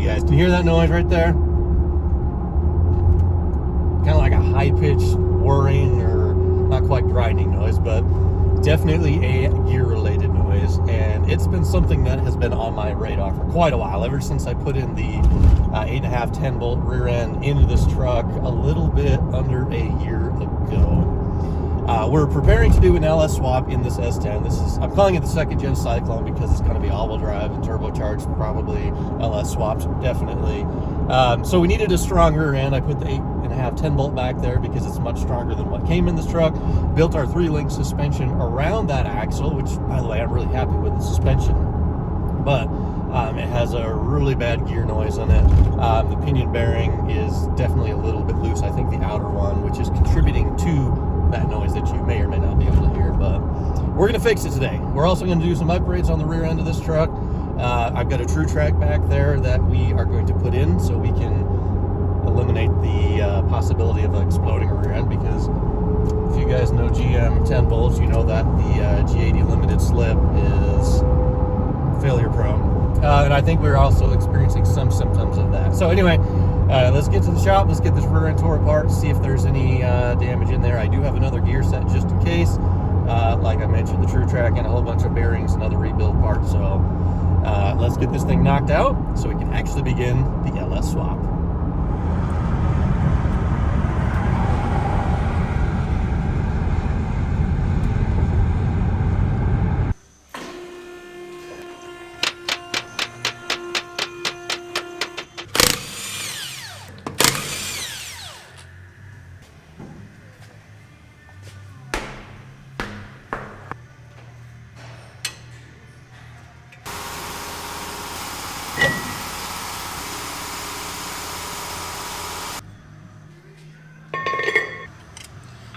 Alrighty guys, can you hear that noise right there? Kind of like a high-pitched whirring or not quite grinding noise, but definitely a gear-related noise. And it's been something that has been on my radar for quite a while, ever since I put in the 8.5 10-bolt rear end into this truck a little bit under a year ago. We're preparing to do an LS swap in this S10. I'm calling it the second gen Cyclone because it's going to be all-wheel drive and turbocharged, probably LS swaps, definitely. So we needed a strong rear end. I put the 8.5 10-bolt back there because it's much stronger than what came in this truck. Built our 3-link suspension around that axle, which, by the way, I'm really happy with the suspension. But it has a really bad gear noise in it. The pinion bearing is definitely a little bit loose. I think the outer one, which is contributing to that noise that you may or may not be able to hear, but we're going to fix it today. We're also going to do some upgrades on the rear end of this truck. I've got a Truetrac back there that we are going to put in so we can eliminate the possibility of exploding a rear end, because if you guys know GM 10 volts, you know that the G80 limited slip is failure prone. And I think we're also experiencing some symptoms of that. So anyway, let's get to the shop. Let's get this rear end tore apart, see if there's any damage in there. I do have another gear set just in case. Like I mentioned, the Truetrac and a whole bunch of bearings and other rebuild parts. So let's get this thing knocked out so we can actually begin the LS swap.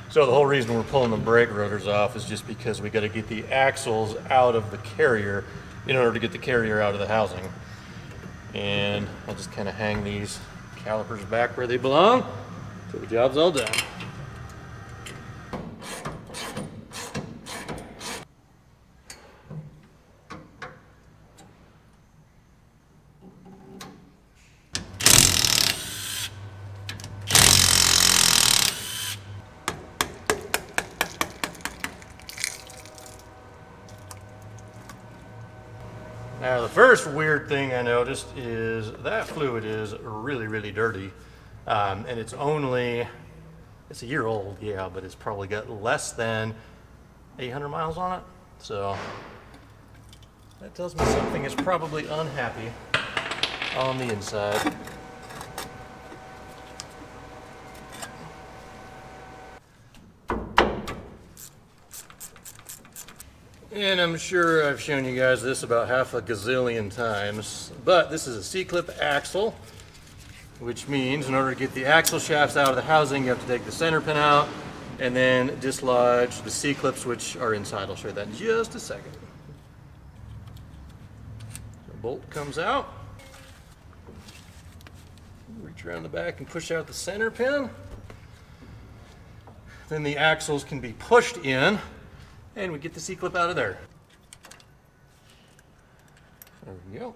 So the whole reason we're pulling the brake rotors off is just because we got to get the axles out of the carrier in order to get the carrier out of the housing. And I'll just kind of hang these calipers back where they belong till the job's all done. Now the first weird thing I noticed is that fluid is really, really dirty. And it's a year old, yeah, but it's probably got less than 800 miles on it. So that tells me something is probably unhappy on the inside. And I'm sure I've shown you guys this about half a gazillion times, but this is a C-clip axle, which means in order to get the axle shafts out of the housing, you have to take the center pin out and then dislodge the C-clips, which are inside. I'll show you that in just a second. The bolt comes out. Reach around the back and push out the center pin. Then the axles can be pushed in, and we get the C-clip out of there. There we go.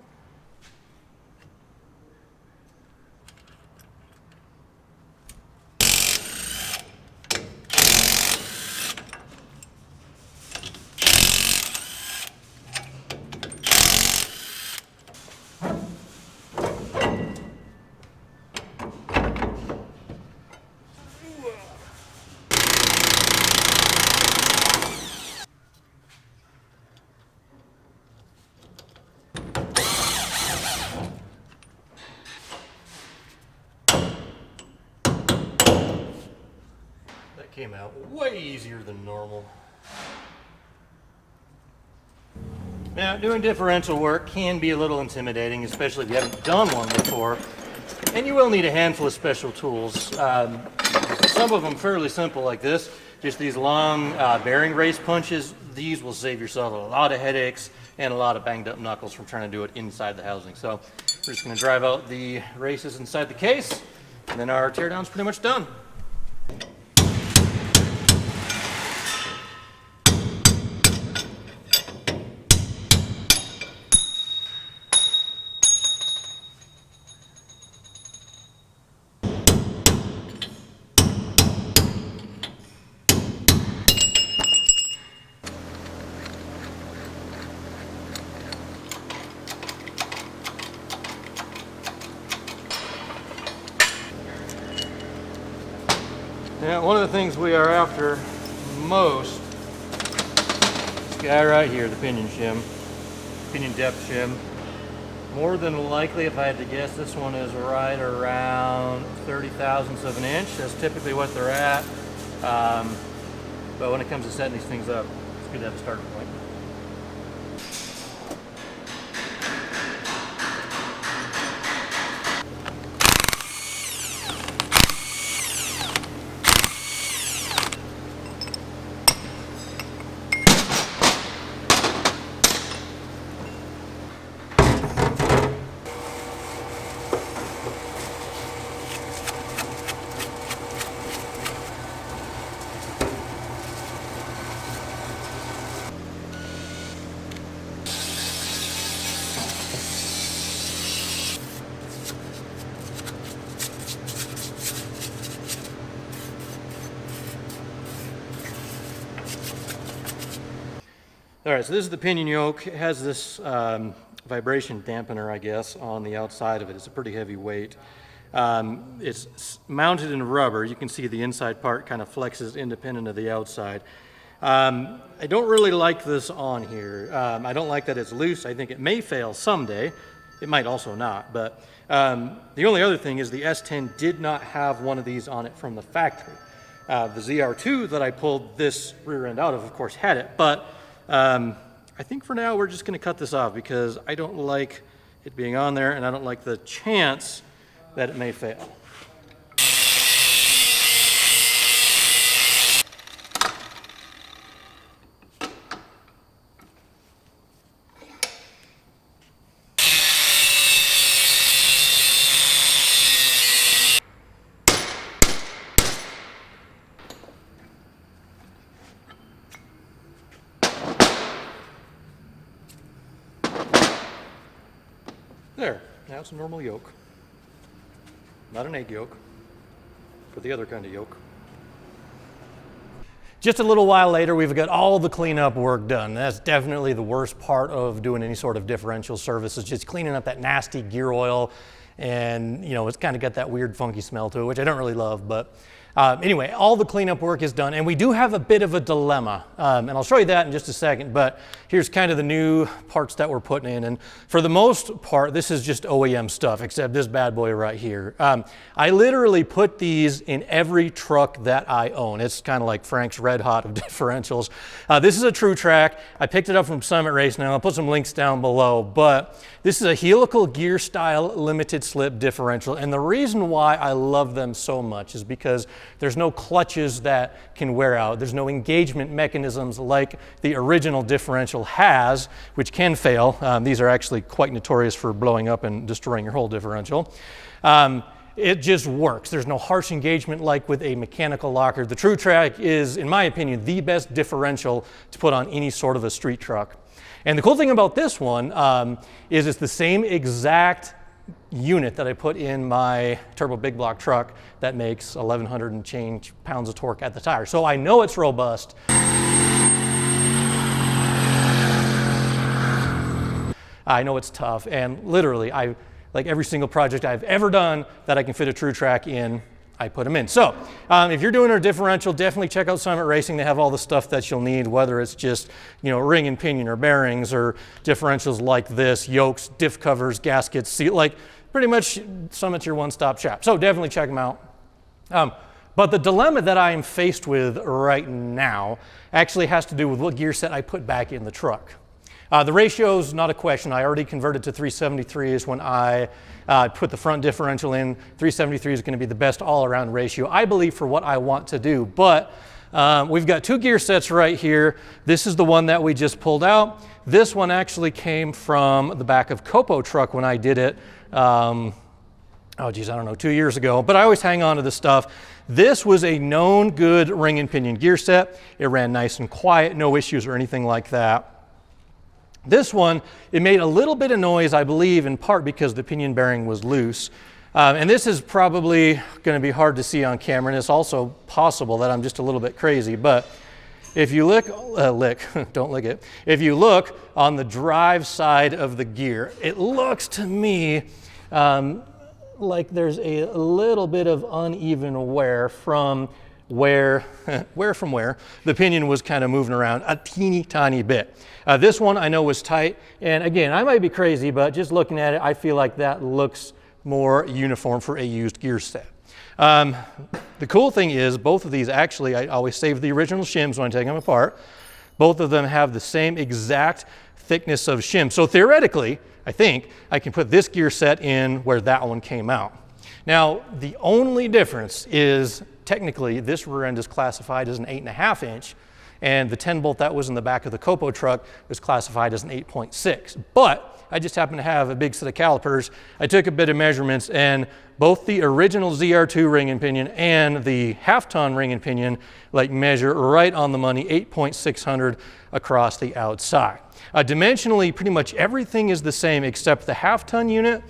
Came out way easier than normal. Now, doing differential work can be a little intimidating, especially if you haven't done one before, and you will need a handful of special tools. Some of them fairly simple like this, just these long bearing race punches. These will save yourself a lot of headaches and a lot of banged up knuckles from trying to do it inside the housing. So we're just going to drive out the races inside the case, and then our teardown's pretty much done. Yeah, one of the things we are after most, this guy right here, the pinion shim, pinion depth shim. More than likely, if I had to guess, this one is right around 30 thousandths of an inch. That's typically what they're at. But when it comes to setting these things up, it's good to have a starting point. All right, so this is the pinion yoke. It has this vibration dampener, I guess, on the outside of it. It's a pretty heavy weight. It's mounted in rubber. You can see the inside part kind of flexes independent of the outside. I don't really like this on here. I don't like that it's loose. I think it may fail someday. It might also not. But the only other thing is the S10 did not have one of these on it from the factory. The ZR2 that I pulled this rear end out of course, had it. But I think for now we're just going to cut this off because I don't like it being on there and I don't like the chance that it may fail. There, now it's a normal yoke. Not an egg yolk, but the other kind of yolk. Just a little while later, we've got all the cleanup work done. That's definitely the worst part of doing any sort of differential service, is just cleaning up that nasty gear oil. And, you know, it's kind of got that weird funky smell to it, which I don't really love. But anyway, all the cleanup work is done. And we do have a bit of a dilemma. And I'll show you that in just a second. But here's kind of the new parts that we're putting in. And for the most part, this is just OEM stuff, except this bad boy right here. I literally put these in every truck that I own. It's kind of like Frank's Red Hot of differentials. This is a Truetrac. I picked it up from Summit Racing. I'll put some links down below. But this is a helical gear style limited slip differential. And the reason why I love them so much is because there's no clutches that can wear out. There's no engagement mechanisms like the original differential has, which can fail. These are actually quite notorious for blowing up and destroying your whole differential. It just works. There's no harsh engagement like with a mechanical locker. The Truetrac is, in my opinion, the best differential to put on any sort of a street truck. And the cool thing about this one is it's the same exact unit that I put in my turbo big block truck that makes 1,100 and change pounds of torque at the tire. So I know it's robust. I know it's tough, and literally, like every single project I've ever done that I can fit a Truetrac in, I put them in. So if you're doing a differential, definitely check out Summit Racing. They have all the stuff that you'll need, whether it's just, you know, ring and pinion or bearings or differentials like this, yokes, diff covers, gaskets, seal, like pretty much Summit's your one-stop shop. So definitely check them out. But the dilemma that I am faced with right now actually has to do with what gear set I put back in the truck. The ratio is not a question. I already converted to 373s when I put the front differential in. 373 is going to be the best all-around ratio, I believe, for what I want to do. But we've got two gear sets right here. This is the one that we just pulled out. This one actually came from the back of Copo truck when I did it, oh geez, I don't know, 2 years ago. But I always hang on to this stuff. This was a known good ring and pinion gear set. It ran nice and quiet, no issues or anything like that. This one, it made a little bit of noise, I believe, in part because the pinion bearing was loose. And this is probably going to be hard to see on camera, and it's also possible that I'm just a little bit crazy. But if you look, don't lick it. If you look on the drive side of the gear, it looks to me like there's a little bit of uneven wear from where the pinion was kind of moving around a teeny tiny bit. This one I know was tight, and again, I might be crazy, but just looking at it, I feel like that looks more uniform for a used gear set. The cool thing is both of these actually, I always save the original shims when I take them apart. Both of them have the same exact thickness of shim. So theoretically, I think I can put this gear set in where that one came out. Now, the only difference is technically this rear end is classified as an 8.5 inch, and the 10 bolt that was in the back of the Copo truck was classified as an 8.6. But I just happen to have a big set of calipers. I took a bit of measurements, and both the original ZR2 ring and pinion and the half-ton ring and pinion like measure right on the money, 8.600 across the outside. Dimensionally, pretty much everything is the same except the half-ton unit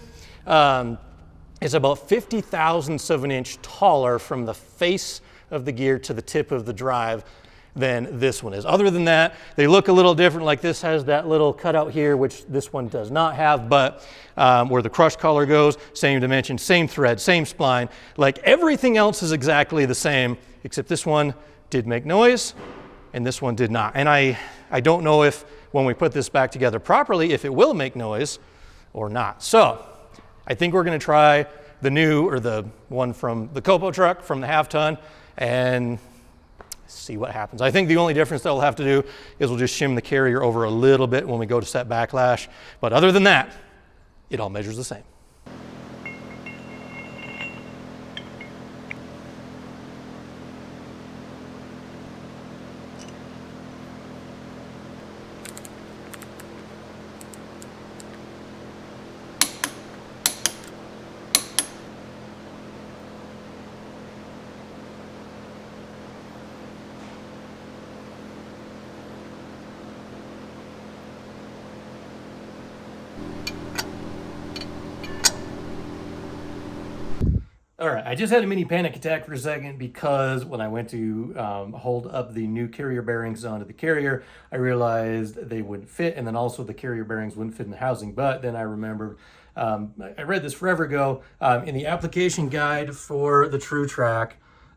is about 50 thousandths of an inch taller from the face of the gear to the tip of the drive than this one is. Other than that, they look a little different. Like this has that little cutout here, which this one does not have, but where the crush collar goes, same dimension, same thread, same spline. Like everything else is exactly the same, except this one did make noise and this one did not. And I don't know if when we put this back together properly, if it will make noise or not. So I think we're gonna try the new, or the one from the Copo truck from the half ton, and see what happens. I think the only difference that we'll have to do is we'll just shim the carrier over a little bit when we go to set backlash. But other than that, it all measures the same. All right, I just had a mini panic attack for a second because when I went to hold up the new carrier bearings onto the carrier, I realized they wouldn't fit, and then also the carrier bearings wouldn't fit in the housing. But then I remembered, I read this forever ago, in the application guide for the Truetrac,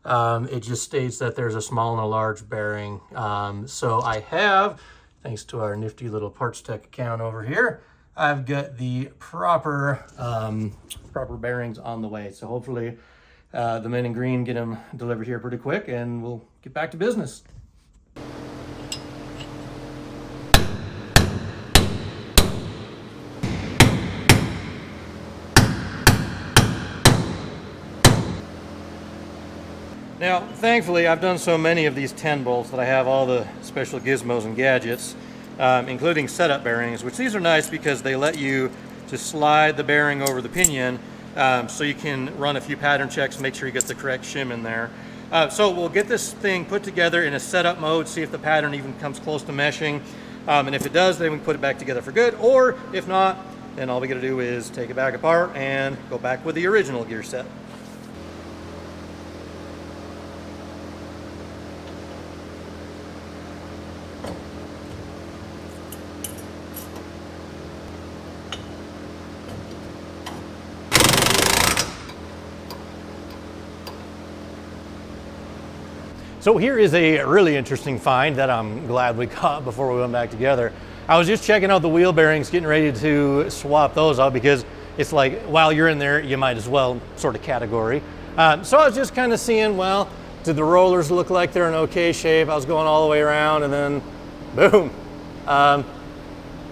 it just states that there's a small and a large bearing. So I have, thanks to our nifty little Parts Tech account over here, I've got the proper bearings on the way. So hopefully the men in green get them delivered here pretty quick and we'll get back to business. Now, thankfully, I've done so many of these 10 bolts that I have all the special gizmos and gadgets, including setup bearings, which these are nice because they let you just slide the bearing over the pinion so you can run a few pattern checks, make sure you get the correct shim in there. So we'll get this thing put together in a setup mode, see if the pattern even comes close to meshing. And if it does, then we can put it back together for good. Or if not, then all we gotta do is take it back apart and go back with the original gear set. So here is a really interesting find that I'm glad we caught before we went back together. I was just checking out the wheel bearings, getting ready to swap those out because it's like, while you're in there, you might as well sort of category. So I was just kind of seeing, well, did the rollers look like they're in okay shape? I was going all the way around and then boom.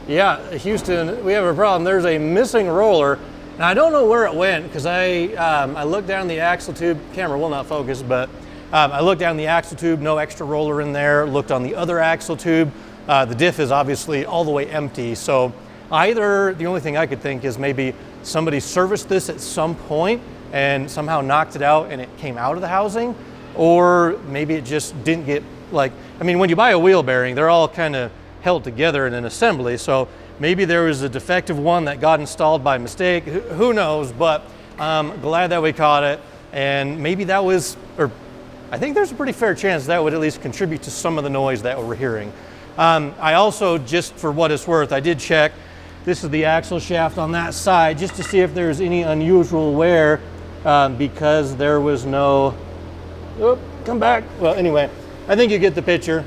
Yeah, Houston, we have a problem. There's a missing roller. And I don't know where it went because I looked down the axle tube, camera will not focus, but I looked down the axle tube, no extra roller in there. Looked on the other axle tube. The diff is obviously all the way empty. So either, the only thing I could think is maybe somebody serviced this at some point and somehow knocked it out and it came out of the housing, or maybe it just didn't get, like, I mean, when you buy a wheel bearing, they're all kind of held together in an assembly. So maybe there was a defective one that got installed by mistake. Who knows? But I'm glad that we caught it. And maybe that was, or I think there's a pretty fair chance that would at least contribute to some of the noise that we're hearing. I also, just for what it's worth, I did check. This is the axle shaft on that side, just to see if there's any unusual wear, because there was no, come back. Well, anyway, I think you get the picture.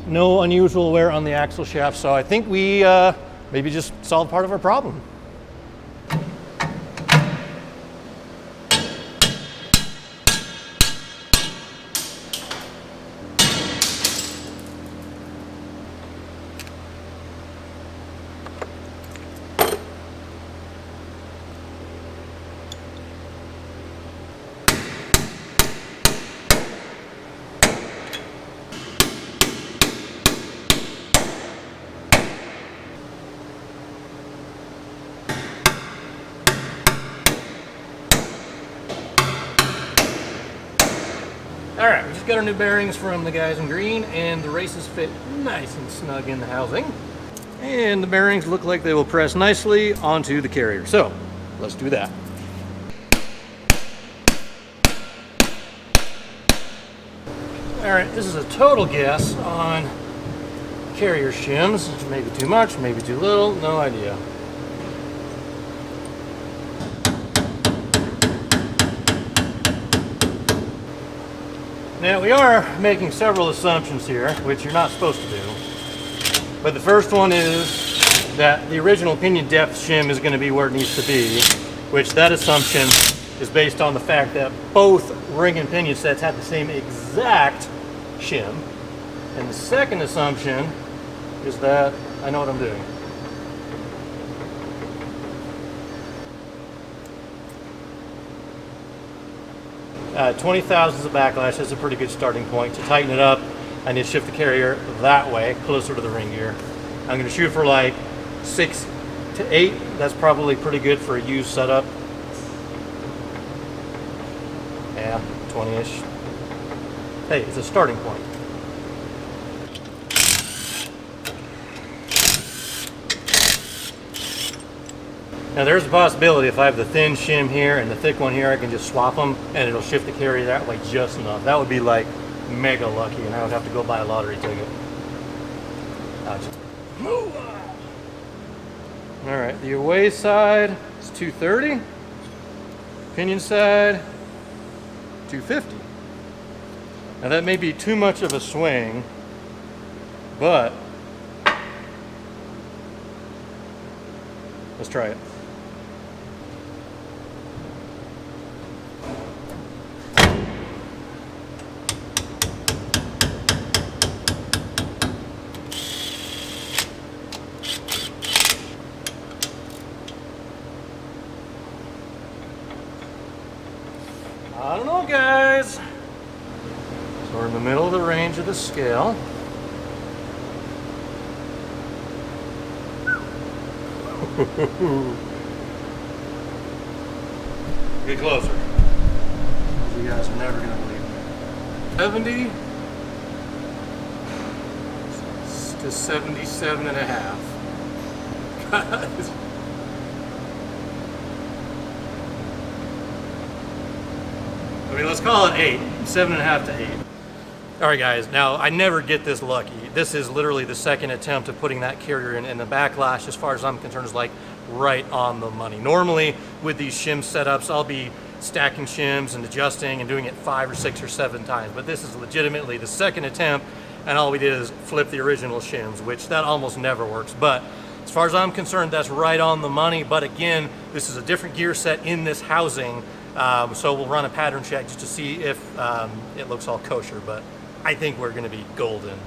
No unusual wear on the axle shaft, so I think we maybe just solved part of our problem. All right, we just got our new bearings from the guys in green, and the races fit nice and snug in the housing. And the bearings look like they will press nicely onto the carrier. So let's do that. All right, this is a total guess on carrier shims. Maybe too much, maybe too little, no idea. Now, we are making several assumptions here, which you're not supposed to do. But the first one is that the original pinion depth shim is going to be where it needs to be, which that assumption is based on the fact that both ring and pinion sets have the same exact shim. And the second assumption is that I know what I'm doing. 20 thousandths of backlash is a pretty good starting point. To tighten it up, I need to shift the carrier that way, closer to the ring gear. I'm going to shoot for like 6 to 8. That's probably pretty good for a used setup. Yeah, 20-ish. Hey, it's a starting point. Now there's a possibility if I have the thin shim here and the thick one here, I can just swap them and it'll shift the carrier that way just enough. That would be like mega lucky, and I would have to go buy a lottery ticket. All right, the away side is 230. Pinion side, 250. Now that may be too much of a swing, but let's try it. I don't know, guys. So we're in the middle of the range of the scale. Get closer. You guys are never going to believe me. 70 to 77 and a half. Guys. I mean, let's call it 8, 7.5 to 8. All right, guys, now I never get this lucky. This is literally the second attempt of putting that carrier in, and the backlash, as far as I'm concerned, is like right on the money. Normally, with these shim setups, I'll be stacking shims and adjusting and doing it 5 or 6 or 7 times, but this is legitimately the second attempt, and all we did is flip the original shims, which that almost never works. But as far as I'm concerned, that's right on the money. But again, this is a different gear set in this housing. So we'll run a pattern check just to see if it looks all kosher, but I think we're going to be golden.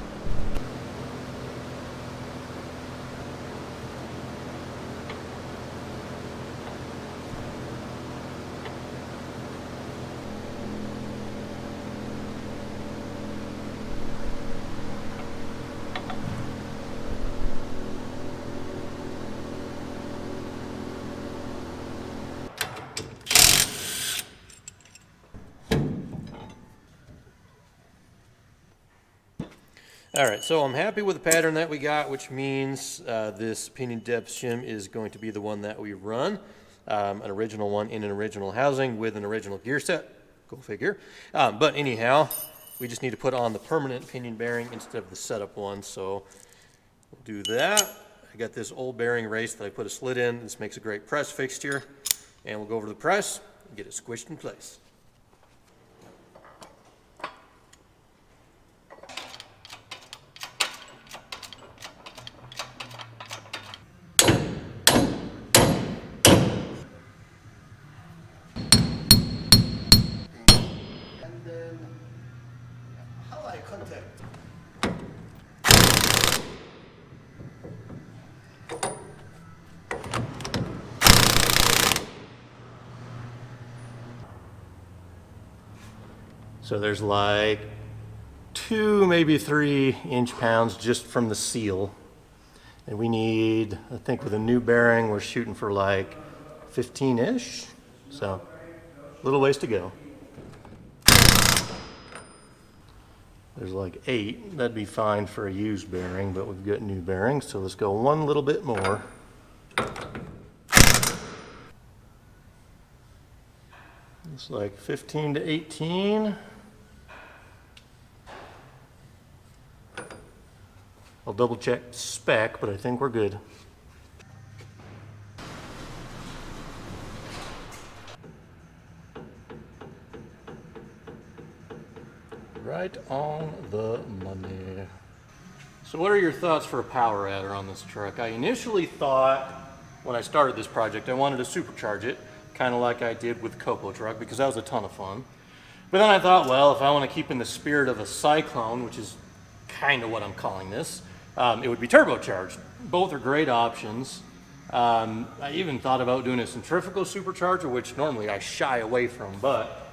All right, so I'm happy with the pattern that we got, which means this pinion depth shim is going to be the one that we run. An original one in an original housing with an original gear set. Go figure. But anyhow, we just need to put on the permanent pinion bearing instead of the setup one. So we'll do that. I got this old bearing race that I put a slit in. This makes a great press fixture. And we'll go over to the press and get it squished in place. and then how I contact. So there's like 2, maybe 3 inch-pounds just from the seal. And we need, I think with a new bearing, we're shooting for like 15-ish. So a little ways to go. There's like 8, that'd be fine for a used bearing, but we've got new bearings, so let's go one little bit more. It's like 15 to 18. I'll double check spec, but I think we're good. Right on the money. So what are your thoughts for a power adder on this truck? I initially thought, when I started this project, I wanted to supercharge it, kind of like I did with Coco Truck, because that was a ton of fun. But then I thought, well, if I want to keep in the spirit of a Cyclone, which is kind of what I'm calling this, it would be turbocharged. Both are great options. I even thought about doing a centrifugal supercharger, which normally I shy away from, but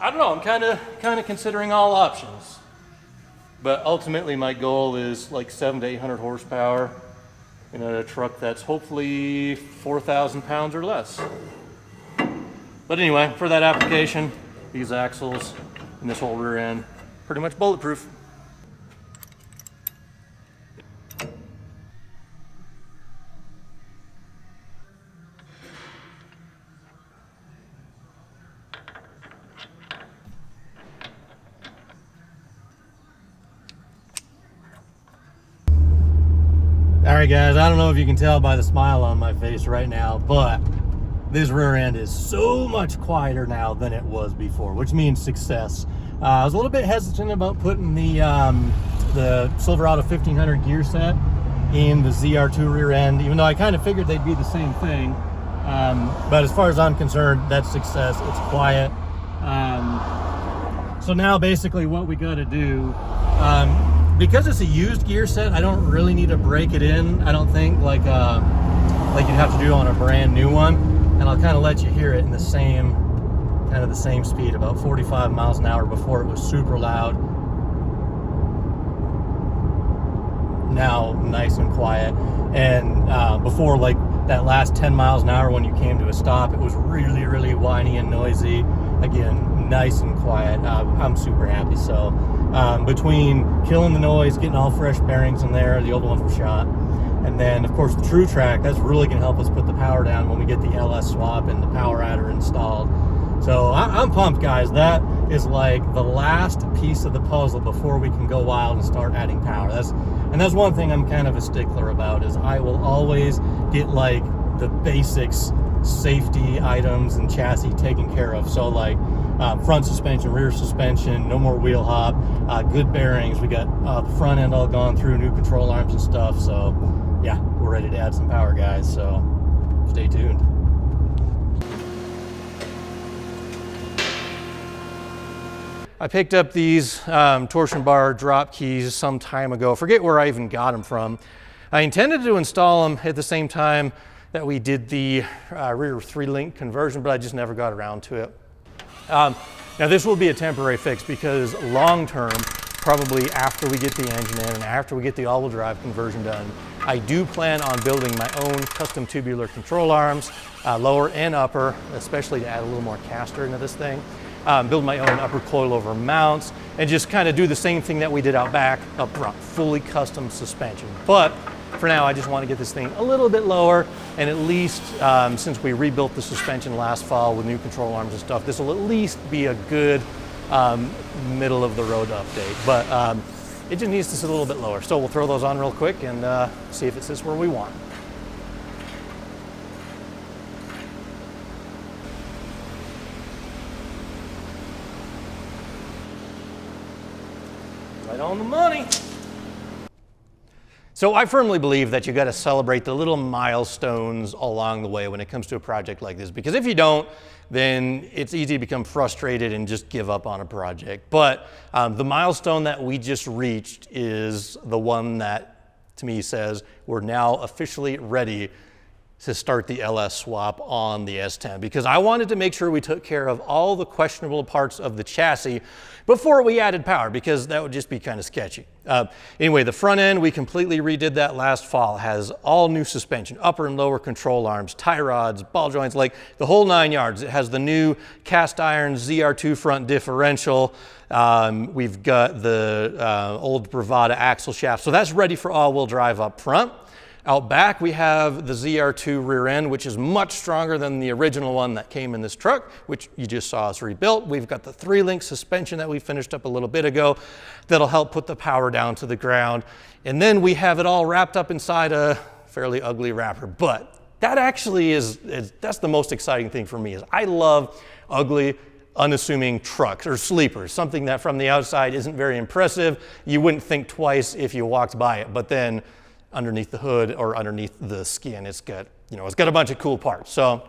I don't know, I'm kind of considering all options. But ultimately my goal is like 700 to 800 horsepower in a truck that's hopefully 4,000 pounds or less. But anyway, for that application, these axles and this whole rear end, pretty much bulletproof. All right, guys, I don't know if you can tell by the smile on my face right now, but this rear end is so much quieter now than it was before, which means success. I was a little bit hesitant about putting the Silverado 1500 gear set in the ZR2 rear end, even though I kind of figured they'd be the same thing. But as far as I'm concerned, that's success. It's quiet. So now basically what we got to do, because it's a used gear set, I don't really need to break it in, I don't think, like you'd have to do on a brand new one. And I'll kind of let you hear it in the same speed, about 45 miles an hour. Before it was super loud. Now nice and quiet. And before, like that last 10 miles an hour when you came to a stop, it was really, really whiny and noisy. Again, nice and quiet. I'm super happy. So between killing the noise, getting all fresh bearings in there, the old ones were shot, and then of course the Truetrac, that's really going to help us put the power down when we get the LS swap and the power adder installed. So I'm pumped, guys. That is like the last piece of the puzzle before we can go wild and start adding power. That's one thing I'm kind of a stickler about, is I will always get like the basics, safety items and chassis taken care of. So like front suspension, rear suspension, no more wheel hop, good bearings. We got the front end all gone through, new control arms and stuff. So yeah, we're ready to add some power, guys. So stay tuned. I picked up these torsion bar drop keys some time ago. Forget where I even got them from. I intended to install them at the same time that we did the rear 3-link conversion, but I just never got around to it. Now this will be a temporary fix, because long term, probably after we get the engine in and after we get the all-wheel drive conversion done, I do plan on building my own custom tubular control arms, lower and upper, especially to add a little more caster into this thing. Build my own upper coilover mounts, and just kind of do the same thing that we did out back up front, fully custom suspension. But for now, I just want to get this thing a little bit lower, and at least since we rebuilt the suspension last fall with new control arms and stuff, this will at least be a good middle of the road update. But it just needs to sit a little bit lower. So we'll throw those on real quick and see if it sits where we want. Right on the money. So I firmly believe that you got to celebrate the little milestones along the way when it comes to a project like this, because if you don't, then it's easy to become frustrated and just give up on a project. But the milestone that we just reached is the one that, to me, says we're now officially ready to start the LS swap on the S10, because I wanted to make sure we took care of all the questionable parts of the chassis before we added power, because that would just be kind of sketchy. Anyway, the front end, we completely redid that last fall. It has all new suspension, upper and lower control arms, tie rods, ball joints, like the whole 9 yards. It has the new cast iron ZR2 front differential. We've got the old Bravada axle shaft, so that's ready for all-wheel drive up front. Out back, we have the ZR2 rear end, which is much stronger than the original one that came in this truck, which you just saw us rebuilt. We've got the 3-link suspension that we finished up a little bit ago that'll help put the power down to the ground. And then we have it all wrapped up inside a fairly ugly wrapper. But that actually that's the most exciting thing for me, is I love ugly, unassuming trucks or sleepers, something that from the outside isn't very impressive. You wouldn't think twice if you walked by it, but then underneath the hood or underneath the skin, it's got a bunch of cool parts. So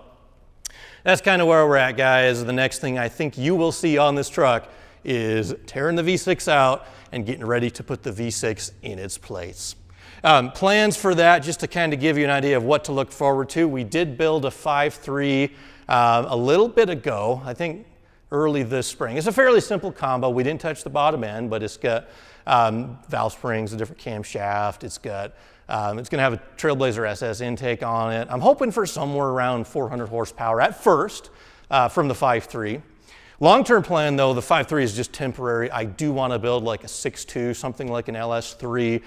that's kind of where we're at, guys. The next thing I think you will see on this truck is tearing the V6 out and getting ready to put the V6 in its place. Plans for that, just to kind of give you an idea of what to look forward to. We did build a 5.3 a little bit ago, I think early this spring. It's a fairly simple combo. We didn't touch the bottom end, but it's got valve springs, a different camshaft. It's going to have a Trailblazer SS intake on it. I'm hoping for somewhere around 400 horsepower at first from the 5.3. Long-term plan, though, the 5.3 is just temporary. I do want to build like a 6.2, something like an LS3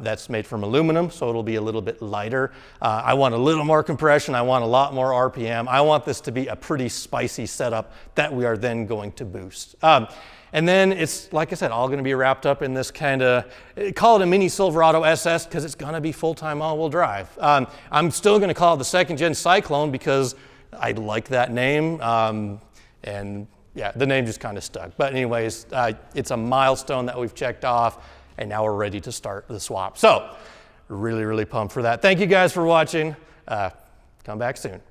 that's made from aluminum, so it'll be a little bit lighter. I want a little more compression. I want a lot more RPM. I want this to be a pretty spicy setup that we are then going to boost. And then it's, like I said, all going to be wrapped up in this kind of, call it a mini Silverado SS, because it's going to be full-time all-wheel drive. I'm still going to call it the 2nd-gen Cyclone because I like that name. And yeah, the name just kind of stuck. But anyways, it's a milestone that we've checked off, and now we're ready to start the swap. So really, really pumped for that. Thank you guys for watching. Come back soon.